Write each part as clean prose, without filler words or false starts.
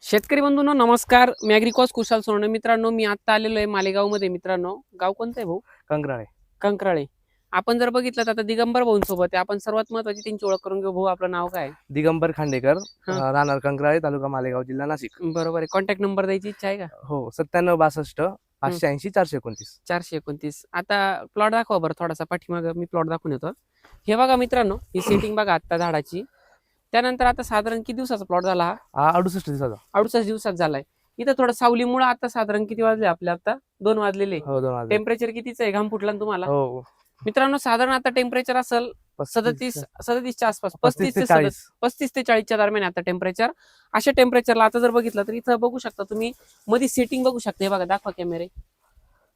शेतकरी बंधूंनो नमस्कार. मी ॲग्रिकॉस कुशाल सोनवणे. मित्रांनो, मी आता आलेलो आहे मालेगावमध्ये. मित्रांनो, गाव कोणतं आहे भाऊ? कंकराळे. कंकराळे. आपण जर बघितलं तर आता दिगंबर भाऊंसोबत आहे. आपण सर्वात महत्त्वाची त्यांची ओळख करून घेऊ. भाऊ, आपलं नाव काय? दिगंबर खांडेकर, हां. राहणार कंकराळे, तालुका मालेगाव, जिल्हा नाशिक. बरोबर आहे. कॉन्टॅक्ट नंबर द्यायची इच्छा आहे का? हो, 9762 580 429. 429. आता प्लॉट दाखवा बरं थोडासा पाठीमागं. मी प्लॉट दाखवून येतो. हे बघा मित्रांनो, ही सेटिंग बघा आत्ता झाडाची. त्यानंतर आता साधारण किती दिवसाचा प्लॉट झाला हा? हा 68 दिवसाचा. 68 दिवसात झालाय. इथं थोडं सावलीमुळे आता साधारण किती वाजले आपले? आता 2 वाजलेले. हो 2 वाजले. टेम्परेचर कितीचं आहे? घाम फुटला ना तुम्हाला? हो मित्रांनो, साधारण आता टेम्परेचर असेल 35 37च्या आसपास. 35 ते 40. 35 ते 40च्या दरम्यान आता टेम्परेचर. अशा टेम्परेचरला आता जर बघितलं तर इथं बघू शकता तुम्ही, मध्ये सेटिंग बघू शकता. हे बघा, दाखवा कॅमेरे.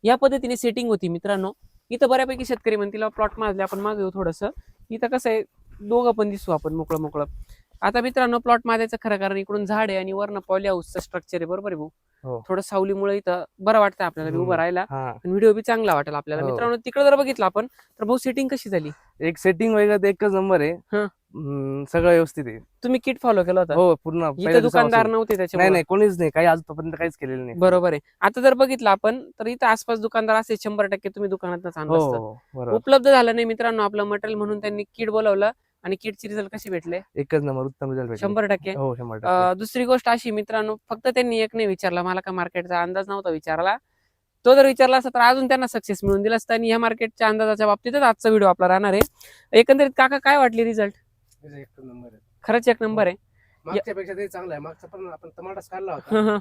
या पद्धतीने सेटिंग होती मित्रांनो. इथं बऱ्यापैकी शेतकरी म्हणतील प्लॉट माजले, आपण मागे येऊ थोडंसं. इथं कसं आहे, दोघं पण दिसू आपण मोकळं मोकळं. आता मित्रांनो, प्लॉट माजायचं खरं कारण इकडून झाड आहे आणि वरनं पॉली हाऊसचं स्ट्रक्चर आहे. बरोबर आहे भाऊ? हो. थोडं सावलीमुळे इथं बरं वाटतं आपल्याला उभं राहायला. हा. आणि व्हिडिओ बी चांगला वाटेल आपल्याला. हो. मित्रांनो, तिकडे जर बघितलं आपण तर भाऊ सेटिंग कशी झाली? एक सेटिंग वगैरे एकच नंबर आहे. हं. सगळं व्यवस्थित आहे. तुम्ही किट फॉलो केलं होतं? हो पूर्ण. इथं पहिल्या दुकानदार दिवसापासून. नव्हते नाही त्याच्यामुळे. नाही कोणीच नाही, काही आजपर्यंत काहीच केलेलं नाही. बरोबर आहे. आता जर बघितलं आपण तर इथं आसपास दुकानदार असे 100% तुम्ही दुकानातच आणलं हो असतं. हो बरोबर. उपलब्ध झालं नाही मित्रांनो आपलं मटेरियल, म्हणून त्यांनी किट बोलवलं आणि किटचे रिझल्ट कसे भेटले? एकच नंबर उत्तम रिझल्ट भेटले. 100%. हो 100%. दुसरी गोष्ट अशी मित्रांनो, फक्त त्यांनी एक नाही विचारला, मला का मार्केटचा अंदाज नव्हता विचारला. तो जर विचारला असता तर अजून त्यांना सक्सेस मिळून दिला असता. आणि ह्या मार्केटच्या अंदाजाच्या बाबतीतच आजचा व्हिडिओ आपला राहणार आहे. एकंदरीत काका काय वाटली रिझल्ट? एक नंबर आहे. खरंच एक नंबर आहे. मागच्यापेक्षा ते चांगलं आहे. मागचा पण आपण टमाटाच काढला होता. हं, हं.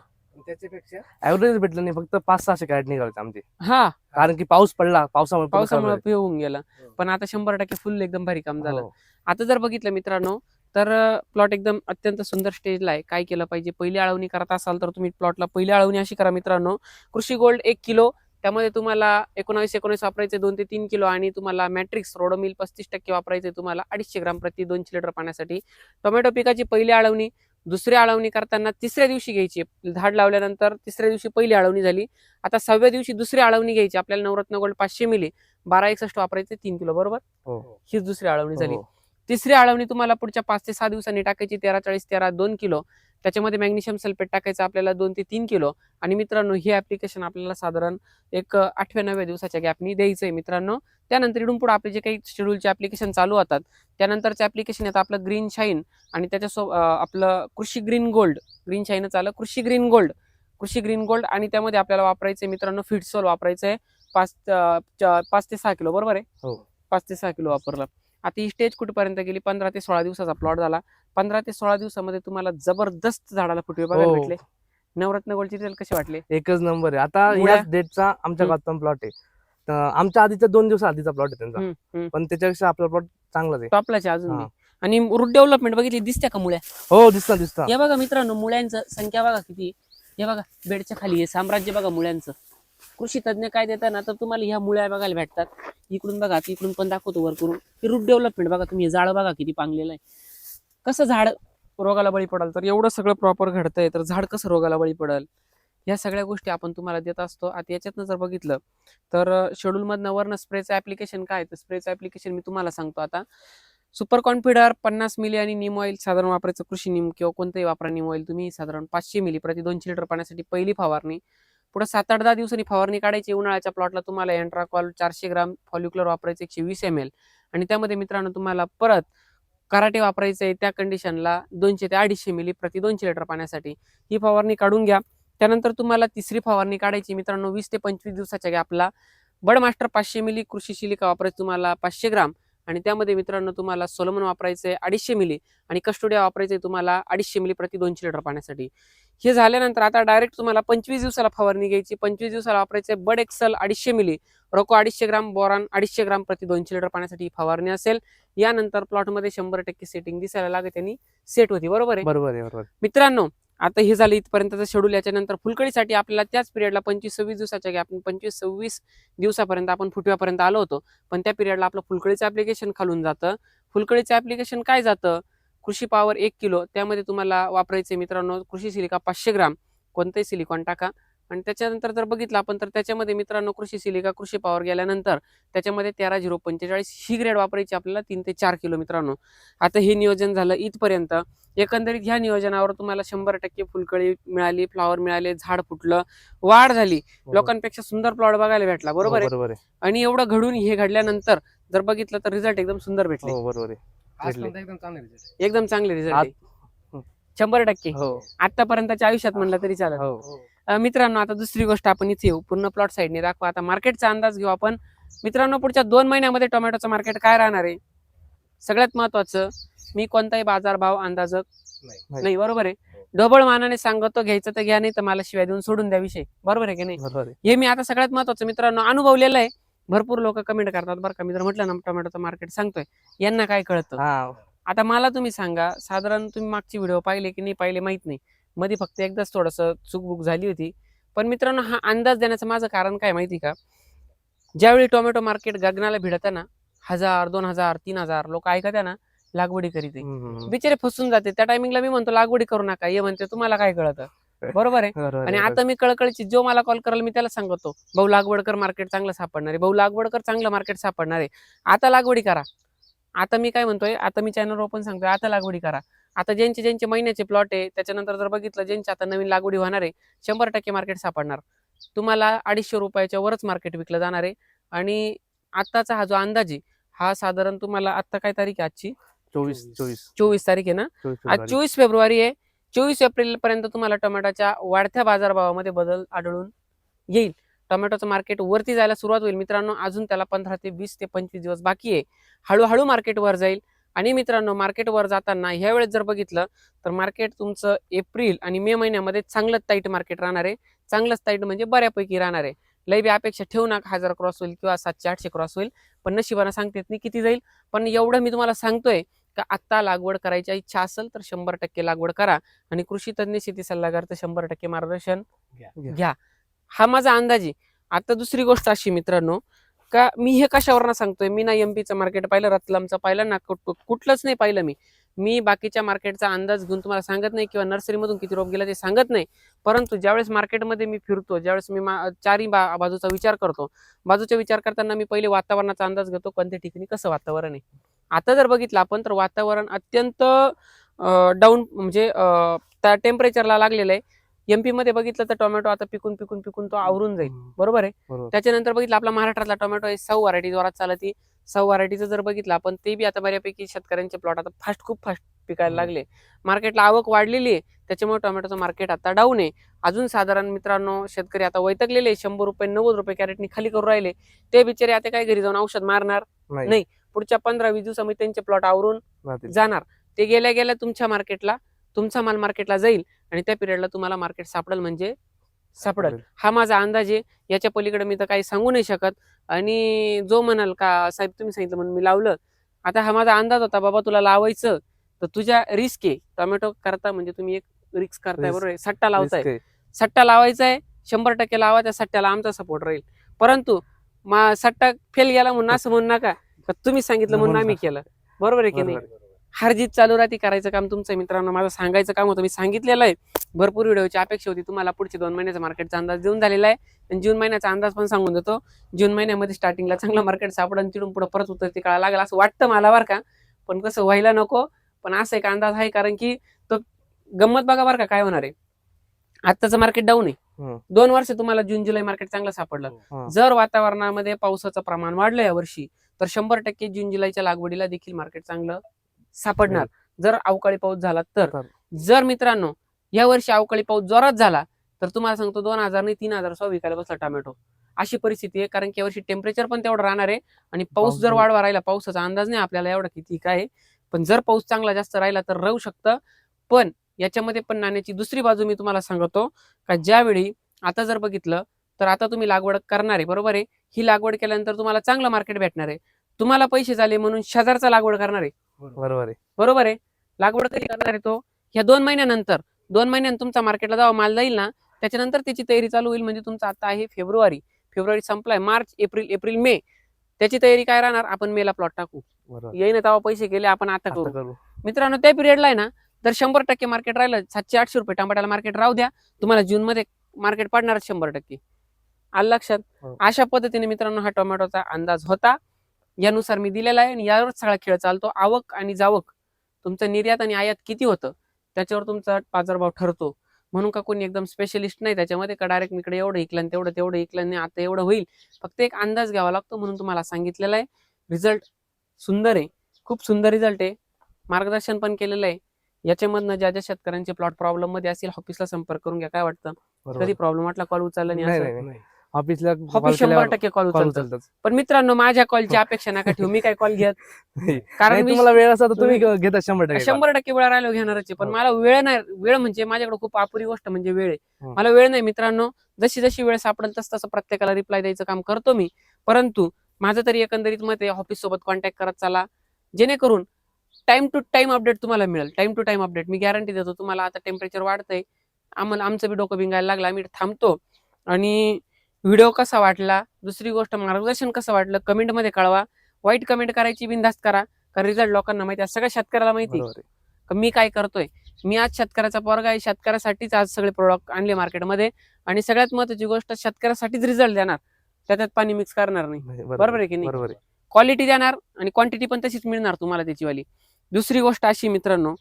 त्याच्यापेक्षा ऍव्हरेज भेटलं नाही, फक्त 500-600 कॅरेट निघाले आमचे. हा, कारण की पाऊस पडला, पावसामुळे पूर्ण खराब पावसामुळे झाले. होऊन गेला. पण आता 100% फुल एकदम भारी काम झालं. हो. आता जर बघितलं मित्रांनो तर प्लॉट एकदम अत्यंत सुंदर स्टेजला आहे. काय केलं पाहिजे? पहिली आळवणी करत असाल तर तुम्ही प्लॉटला पहिली आळवणी अशी करा मित्रांनो. कृषी गोल्ड 1 किलो, त्यामध्ये तुम्हाला 19-19 वापरायचे 2 ते 3 किलो, आणि तुम्हाला मॅट्रिक्स रोडोमिल 35% वापरायचे तुम्हाला 250 ग्राम प्रति 200 लिटर पाण्यासाठी. टोमॅटो पिकाची पहिली आळवणी, दुसरी आळवणी करताना तिसऱ्या दिवशी घ्यायची. झाड लावल्यानंतर तिसऱ्या दिवशी पहिली आळवणी झाली. आता 6व्या दिवशी दुसरी आळवणी घ्यायची. आपल्याला नवरत्न गोल्ड 500 मिली 1261 वापरायचे 3 किलो. बरोबर? हो. हीच दुसरी आळवणी झाली. हो. तिसरी आळवणी तुम्हाला पुढच्या 5 ते 6 दिवसांनी टाकायची. 13-40-13 2 किलो. त्याच्यामध्ये मॅग्नेशियम सल्फेट टाकायचं आपल्याला 2 ते 3 किलो. आणि मित्रांनो, हे ऍप्लिकेशन आपल्याला साधारण एक 8व्या-9व्या दिवसाच्या गॅपनी द्यायचंय मित्रांनो. त्यानंतर इथून पुढे आपले जे काही शेड्यूलचे ऍप्लिकेशन चालू होतात, त्यानंतरचे ऍप्लिकेशन येतं आपलं ग्रीन शाईन, आणि त्याच्यासोबत आपलं कृषी ग्रीन गोल्ड. ग्रीन शाईनच आलं, कृषी ग्रीन गोल्ड. कृषी ग्रीन गोल्ड, आणि त्यामध्ये आपल्याला वापरायचंय मित्रांनो फिटसोल वापरायचंय 5 ते 6 किलो. बरोबर आहे? हो. 5 ते 6 किलो वापरलं. आता ही स्टेज कुठेपर्यंत गेली? 15 ते 16 दिवसाचा प्लॉट झाला. 15 ते 16 दिवसामध्ये तुम्हाला जबरदस्त झाडाला फुटवे बघायला भेटले. नवरत्न गोल्डचे रिझल्ट कसे वाटले? एकच नंबर आहे. आता याच डेटचा आमच्या गावात प्लॉट आहे. तर आमच्या आधीच्या 2 दिवस आधीचा प्लॉट आहे त्यांचा, पण त्याच्यापेक्षा आपला प्लॉट चांगलाच आहे. टॉपलाच आहे अजून. आणि रूट डेव्हलपमेंट बघितली, दिसत्या का मुळ्या? हो दिसतं. हे बघा मित्रांनो, मुळ्यांचं संख्या बघा किती. हे बघा बेडच्या खाली आहे साम्राज्य बघा मुळ्यांचं. कृषी तज्ञ काय देतात ना, तर तुम्हाला ह्या मुळ्या बघायला भेटतात. इकडून बघा, इकडून पण दाखवतो वर करून. रूट डेव्हलपमेंट बघा तुम्ही, झाड बघा किती पांगलेलं आहे. कसं झाड रोगाला बळी पडाल, तर एवढं सगळं प्रॉपर घडतंय तर झाड कसं रोगाला बळी पडेल, ह्या सगळ्या गोष्टी आपण तुम्हाला देत असतो. आता याच्यातनं जर बघितलं तर शेड्यूलमधनं वरनं स्प्रेचं ऍप्लिकेशन काय, तर स्प्रेचं ऍप्लिकेशन मी तुम्हाला सांगतो. आता सुपर कॉन्फिडर 50 मिली आणि नीम ऑइल साधारण वापरायचं. कृषी नीम किंवा कोणतंही वापरा नीम ऑइल तुम्ही, साधारण 500 मिली प्रति 200 लिटर पाण्यासाठी पहिली फवारणी. पुढे 7-8-10 दिवसांनी फवारणी काढायची. उन्हाळ्याच्या प्लॉटला तुम्हाला एंट्राकॉल 400 ग्राम, फॉलिक्युलर वापरायचं 120 ml, आणि त्यामध्ये मित्रांनो तुम्हाला परत कराटे वापरायचं आहे. त्या कंडिशनला 200 ते 250 मिली प्रति 200 लिटर पाण्यासाठी ही फवारणी काढून घ्या. त्यानंतर तुम्हाला तिसरी फवारणी काढायची मित्रांनो 20 ते 25 दिवसाच्या गॅपला. बड मास्टर 500 मिली, कृषी सिलिका वापरायचं तुम्हाला 500 ग्राम, आणि त्यामध्ये मित्रांनो तुम्हाला सोलोमन वापरायचंय 250 मिली, आणि कस्टोडिया वापरायचंय तुम्हाला 250 मिली प्रति 200 लिटर पाण्यासाठी. हे झाल्यानंतर आता डायरेक्ट तुम्हाला 25 दिवसाला फवारणी घ्यायची. 25 दिवसाला वापरायचंय बड एक्सल 250 मिली, रोको 250 ग्राम, बोरान 250 ग्राम प्रति 200 लिटर पाण्यासाठी फवारणी असेल. यानंतर प्लॉटमध्ये 100% सेटिंग दिसायला लागेल, त्यांनी सेट होती. बरोबर आहे? बरोबर. मित्रांनो, आता हे झालं इथपर्यंतचं शेड्यूल. याच्यानंतर फुलकळीसाठी आपल्याला त्याच पिरियडला 25-26 दिवसाच्या गॅप, 25-26 दिवसापर्यंत आपण फुटव्यापर्यंत आलो होतो. पण त्या पिरियडला आपलं फुलकळीचं ऍप्लिकेशन खालून जातं. फुलकळीचं ऍप्लिकेशन काय जातं? कृषी पॉवर 1 किलो, त्यामध्ये तुम्हाला वापरायचे मित्रांनो कृषी सिलिका 500 ग्राम, कोणतंही सिलिकॉन टाका, आणि त्याच्यानंतर जर बघितलं आपण तर त्याच्यामध्ये मित्रांनो कृषी सिलिका कृषी पॉवर गेल्यानंतर त्याच्यामध्ये 13-045 ही ग्रेड वापरायची आपल्याला 3 ते 4 किलो मित्रांनो. आता हे नियोजन झालं इथपर्यंत. एकंदरीत ह्या नियोजनावर तुम्हाला 100% फुलकळी मिळाली, फ्लॉवर मिळाले, झाड फुटलं, वाढ झाली, लोकांपेक्षा सुंदर प्लॉट बघायला भेटला. बरोबर आहे. बरोबर आहे. आणि एवढं घडून हे घडल्यानंतर जर बघितलं तर रिझल्ट एकदम सुंदर भेटले. हो बरोबर आहे. एकदम चांगले रिझल्ट आत- आहे 100%. हो आतापर्यंतच्या आयुष्यात म्हणलं तरी चालेल. हो मित्रांनो आता दुसरी गोष्ट आपण इथे येऊ, पूर्ण प्लॉट साईडने दाखवा. आता मार्केटचा अंदाज घेऊ आपण. मित्रांनो पुढच्या 2 महिन्यामध्ये टोमॅटोचं मार्केट काय राहणार आहे? सगळ्यात महत्वाचं, मी कोणताही बाजारभाव अंदाज नाही. बरोबर आहे. ढोबळ मानाने सांगतो, घ्यायचं तर घ्या, नाही तर मला शिवाय देऊन सोडून द्या विषय. बरोबर आहे की नाही? बरोबर आहे. हे मी आता सगळ्यात महत्वाचं मित्रांनो अनुभवलेलं आहे. भरपूर लोक कमेंट करतात बरं का. मी जर म्हटलं ना टोमॅटोचं मार्केट सांगतोय, यांना काय कळतं? हा आता मला तुम्ही सांगा, साधारण तुम्ही मागची व्हिडिओ पाहिले की नाही पाहिले माहित नाही, मध्ये फक्त एकदाच थोडस चूकबुक झाली होती. पण मित्रांनो हा अंदाज देण्याचं माझं कारण काय माहिती का? ज्यावेळी टोमॅटो मार्केट गगनाला भिडतं ना, 1000, 2000, 3000 लोक ऐकत ना लागवडी करीत बिचारे फसून जाते. त्या टायमिंगला मी म्हणतो लागवडी करू नका, हे म्हणते तुम्हाला काय कळतं? बरोबर आहे. बरोबर आणि आहे. आता मी कळकळीची जो मला कॉल करेल मी त्याला सांगतो, भाऊ लागवड मार्केट चांगलं सापडणार आहे, भाऊ लागवड चांगलं मार्केट सापडणार आहे, आता लागवडी करा. आता मी काय म्हणतोय, आता मी चॅनल ओपन सांगतोय, आता लागवडी करा. आता ज्यांचे महिन्याचे प्लॉट आहे त्याच्यानंतर जर बघितलं ज्यांचे आता नवीन लागवडी होणार आहे 100% मार्केट सापडणार. तुम्हाला 250 रुपयाच्या वरच मार्केट विकलं जाणार आहे. आणि आताचा हा जो अंदाज आहे हा साधारण तुम्हाला, आता काय तारीख आहे आजची? 24 तारीख आहे ना. आज 24 फेब्रुवारी आहे. 24 एप्रिल पर्यंत तुम्हाला टोमॅटोच्या वाढत्या बाजारभावामध्ये बदल आढळून येईल. टोमॅटोचं मार्केट वरती जायला सुरुवात होईल मित्रांनो. अजून त्याला 15 ते 20 ते 25 दिवस बाकी आहे. हळूहळू मार्केट वर जाईल. आणि मित्रांनो मार्केट वर जाताना ह्या वेळेस जर बघितलं तर मार्केट तुमचं एप्रिल आणि मे महिन्यामध्ये चांगलंच टाईट मार्केट राहणार आहे. चांगलंच टाईट म्हणजे बऱ्यापैकी राहणार आहे. लई बी अपेक्षा ठेवू नका 1000 क्रॉस होईल किंवा 700-800 क्रॉस होईल, पण नशिबानं सांगता येत नाही किती जाईल. पण एवढं मी तुम्हाला सांगतोय का आत्ता लागवड करायची इच्छा असेल तर 100% लागवड करा. आणि कृषी तज्ञ शेती सल्लागार तर 100% मार्गदर्शन घ्या. हा माझा अंदाज आहे. आता दुसरी गोष्ट अशी मित्रांनो का मी हे कशावरनं सांगतोय, मी ना एमपीचं मार्केट पाहिलं, रतलामचं पाहिलं ना, कुठलंच नाही पाहिलं. मी बाकीच्या मार्केटचा अंदाज घेऊन तुम्हाला सांगत नाही किंवा नर्सरीमधून किती रोप गेला ते सांगत नाही. परंतु ज्यावेळेस मार्केटमध्ये मी फिरतो, ज्यावेळेस मी चारही बाजूचा विचार करतो, बाजूचा विचार करताना मी पहिले वातावरणाचा अंदाज घेतो, कोणत्या ठिकाणी कसं वातावरण आहे. आता जर बघितलं आपण तर वातावरण अत्यंत डाऊन म्हणजे त्या टेम्परेचरला लागलेलं आहे. एमपी मध्ये बघितलं तर टोमॅटो आता पिकून तो आवरून जाईल. बरोबर आहे. त्याच्यानंतर बघितलं आपला महाराष्ट्रातला टोमॅटो आहे 100 व्हरायटी जोरात चालती. 100 व्हरायटीचं जर बघितलं आपण ते बी आता बऱ्यापैकी शेतकऱ्यांचे प्लॉट आता खूप फास्ट पिकायला लागले. मार्केटला आवक वाढलेली आहे, त्याच्यामुळे टोमॅटोचं मार्केट आता डाऊन आहे. अजून साधारण मित्रांनो शेतकरी आता वैतकलेले 100 रुपये 90 रुपये कॅरेटनी खाली करून राहिले. ते बिचारे आता काय घरी जाऊन औषध मारणार नाही. पुढच्या 15-20 दिवसामध्ये त्यांचे प्लॉट आवरून जाणार. ते गेल्या गेल्या तुमच्या मार्केटला, तुमचा माल मार्केटला जाईल आणि त्या पिरियडला तुम्हाला मार्केट सापडेल म्हणजे सापडेल. हा माझा अंदाज आहे. याच्या पलीकडे मी तर काही सांगू नाही शकत. आणि जो म्हणाल का साहेब तुम्ही सांगितलं म्हणून मी लावलं, आता हा माझा अंदाज होता बाबा तुला लावायचं तर तुझ्या रिस्क आहे. टोमॅटो करता म्हणजे तुम्ही एक रिस्क करताय. बरोबर आहे. सट्टा लावताय, सट्टा लावायचा आहे. 100% लावा. त्या सट्ट्याला आमचा सपोर्ट राहील. परंतु सट्टा फेल गेला म्हणून असं म्हणू नका तुम्ही सांगितलं म्हणून आम्ही केलं. बरोबर आहे की नाही. हारजीत चालू राहते, करायचं काम तुमचं. मित्रांनो माझं सांगायचं काम होतं, मी सांगितलेलं आहे. भरपूर व्हिडिओची अपेक्षा होती तुम्हाला. पुढचे 2 महिन्याचा मार्केटचा अंदाज देऊन झालेला आहे. आणि जून महिन्याचा अंदाज पण सांगून देतो. जून महिन्यामध्ये स्टार्टिंगला चांगलं मार्केट सापडून तिथून पुढे परत उतरती काळा लागला असं वाटतं मला बरं का. पण कसं व्हायला नको. पण असं एक अंदाज आहे कारण की तो गंमत बघा बरं का काय होणार आहे. आत्ताचं मार्केट डाऊन आहे. 2 वर्ष तुम्हाला जून जुलै मार्केट चांगलं सापडलं. जर वातावरणामध्ये पावसाचं प्रमाण वाढलं या वर्षी तर 100% जून जुलैच्या लागवडीला देखील मार्केट चांगलं सापडणार. जर अवकाळी पाऊस झाला तर. जर मित्रांनो या वर्षी अवकाळी पाऊस जोरात झाला तर तुम्हाला सांगतो 2000 नाही 3000 विकायला बसला टोमॅटो. अशी परिस्थिती आहे. कारण की यावर्षी टेम्परेचर पण तेवढं राहणार आहे. आणि पाऊस जर वाढवा राहिला, पावसाचा अंदाज नाही आपल्याला एवढा किती काय, पण जर पाऊस चांगला जास्त राहिला तर राहू शकतं. पण याच्यामध्ये पण नाण्याची दुसरी बाजू मी तुम्हाला सांगतो का ज्यावेळी आता जर बघितलं तर आता तुम्ही लागवड करणार आहे. बरोबर आहे. ही लागवड केल्यानंतर तुम्हाला चांगलं मार्केट भेटणार आहे. तुम्हाला पैसे झाले म्हणून शेजारचा लागवड करणार आहे. बरोबर आहे. लागवड कधी करणार आहे तो ह्या 2 महिन्यानंतर. 2 महिन्यानंतर तुमचा मार्केटला जेव्हा माल जाईल ना त्याच्यानंतर त्याची तयारी चालू होईल. म्हणजे तुमचा आता आहे फेब्रुवारी संपलाय, मार्च एप्रिल मे. त्याची तयारी काय राहणार, आपण मेला प्लॉट टाकू, येईन तेव्हा पैसे गेले आपण आता करू. मित्रांनो त्या पिरियडला आहे ना तर 100% मार्केट राहिलं 700-800 रुपये टमाट्याला मार्केट राहू द्या. तुम्हाला जून मध्ये मार्केट पडणारच 100%. आलं लक्षात. हो. अशा पद्धतीने मित्रांनो हा टोमॅटोचा अंदाज होता, यानुसार मी दिलेला आहे आणि यावरच सगळा खेळ चालतो. आवक आणि जावक, तुमचं निर्यात आणि आयात किती होतं त्याच्यावर तुमचा बाजारभाव ठरतो. म्हणून का कोणी एकदम स्पेशलिस्ट नाही त्याच्यामध्ये, का डायरेक्ट मीकडे एवढं इकलं आणि तेवढं इकलं नाही आता एवढं होईल. फक्त एक अंदाज घ्यावा लागतो म्हणून तुम्हाला सांगितलेलं आहे. रिझल्ट सुंदर आहे, खूप सुंदर रिझल्ट आहे. मार्गदर्शन पण केलेलं आहे. याच्यामधनं ज्या ज्या शेतकऱ्यांचे प्लॉट प्रॉब्लेम मध्ये असतील ऑफिसला संपर्क करून घ्या. काय वाटतं? बरोबर. कधी प्रॉब्लेम वाटला कॉल उचलला नाही नाही असं? नाही ऑफिसला ऑफिस 100% कॉल उचलतात. पण मित्रांनो माझ्या कॉलची अपेक्षा नका ठेवू, मी काय कॉल घेत. कारण तुम्हाला वेळ असा तर तुम्ही घेता 100%. 100% वेळ राहिलो घेणारच आहे. पण हो. मला वेळ नाही. वेळ म्हणजे माझ्याकडे खूप अपुरी गोष्ट म्हणजे वेळ आहे. हो. मला वेळ नाही मित्रांनो. जशी जशी वेळ सापडेल तसं प्रत्येकाला रिप्लाय द्यायचं काम करतो मी. परंतु माझं तरी एकंदरीत मत आहे, ऑफिस सोबत कॉन्टॅक्ट करत चला, जेणेकरून टाइम टू टाइम अपडेट तुम्हाला मिळेल. टाइम टू टाइम अपडेट मी गॅरंटी देतो तुम्हाला. आता टेम्परेचर वाढतंय, आमचं बी डोकं भिंगायला लागलं, आम्ही थांबतो. आणि व्हिडिओ कसा वाटला, दुसरी गोष्ट मार्गदर्शन कसं वाटलं कमेंटमध्ये कळवा. वाईट कमेंट करायची बिनधास्त करा, कारण रिझल्ट लोकांना माहिती आहे, सगळ्या शेतकऱ्याला माहिती का मी काय करतोय. मी आज शेतकऱ्याचा पोरगा आहे, शेतकऱ्यासाठीच आज सगळे प्रोडक्ट आणले मार्केटमध्ये. आणि सगळ्यात महत्त्वाची गोष्ट, शेतकऱ्यासाठीच रिझल्ट देणार, त्याच्यात पाणी मिक्स करणार नाही. बरोबर आहे की नाही? बरोबर. क्वालिटी देणार आणि क्वांटिटी पण तशीच मिळणार तुम्हाला त्याचीवाली. दुसरी गोष्ट अशी मित्रांनो,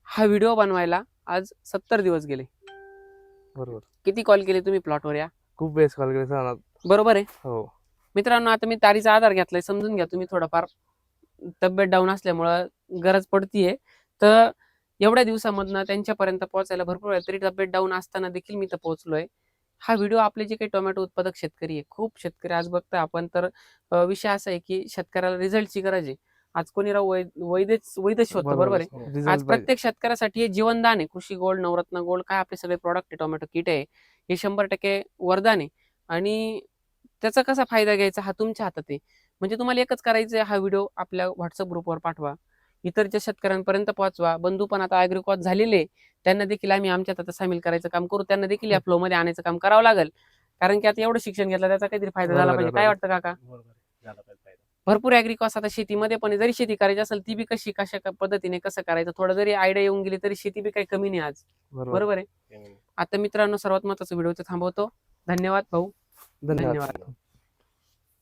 हा व्हिडिओ बनवायला आज 70 दिवस गेले. बरोबर. किती कॉल केले तुम्ही प्लॉटवर या? खूप वेळेस कॉल केले. बरोबर आहे. हो मित्रांनो आता मी तारीचा आधार घेतलाय, समजून घ्या तुम्ही. थोडंफार तब्येत डाऊन असल्यामुळं गरज पडतीये, तर एवढ्या दिवसामधनं त्यांच्यापर्यंत पोहोचायला भरपूर वेळ, तरी तब्येत डाऊन असताना देखील मी तर पोहोचलोय. हा व्हिडिओ आपले जे काही टोमॅटो उत्पादक शेतकरी आहे, खूप शेतकरी आज बघता आपण तर, विषय असा आहे की शेतकऱ्याला रिझल्टची गरज आहे. आज कोणी राव वैद शोधतो. बरोबर आहे. आज प्रत्येक शेतकऱ्यासाठी हे जीवनदान आहे. कृषी गोल्ड, नवरत्न गोल्ड, काय आपले सगळे प्रोडक्ट आहे, टोमॅटो किट आहे, हे 100% वरदान आहे. आणि त्याचा कसा फायदा घ्यायचा हा तुमच्या हातात आहे. म्हणजे तुम्हाला एकच करायचं आहे, हा व्हिडिओ आपल्या व्हॉट्सअप ग्रुपवर पाठवा, इतरच्या शेतकऱ्यांपर्यंत पोहोचवा. बंधू पण आता ॲग्रिकॉज झालेले, त्यांना देखील आम्ही आमच्यात आता सामील करायचं काम करू, त्यांना देखील या फ्लो मध्ये आणायचं काम करावं लागेल. कारण की आता एवढं शिक्षण घेतलं त्याचा काहीतरी फायदा झाला पाहिजे. काय वाटतं काका? भरपूर ॲग्रिकॉज आता शेतीमध्ये पण, जरी शेती करायची असेल ती बी कशा पद्धतीने कसं करायचं, थोडं जरी आयडिया येऊन गेली तरी शेती बी काही कमी नाही आज. बरोबर आहे. आता मित्रांनो सर्वात महत्त्वाचा व्हिडिओ थांबवतो. धन्यवाद भाऊ. धन्यवाद.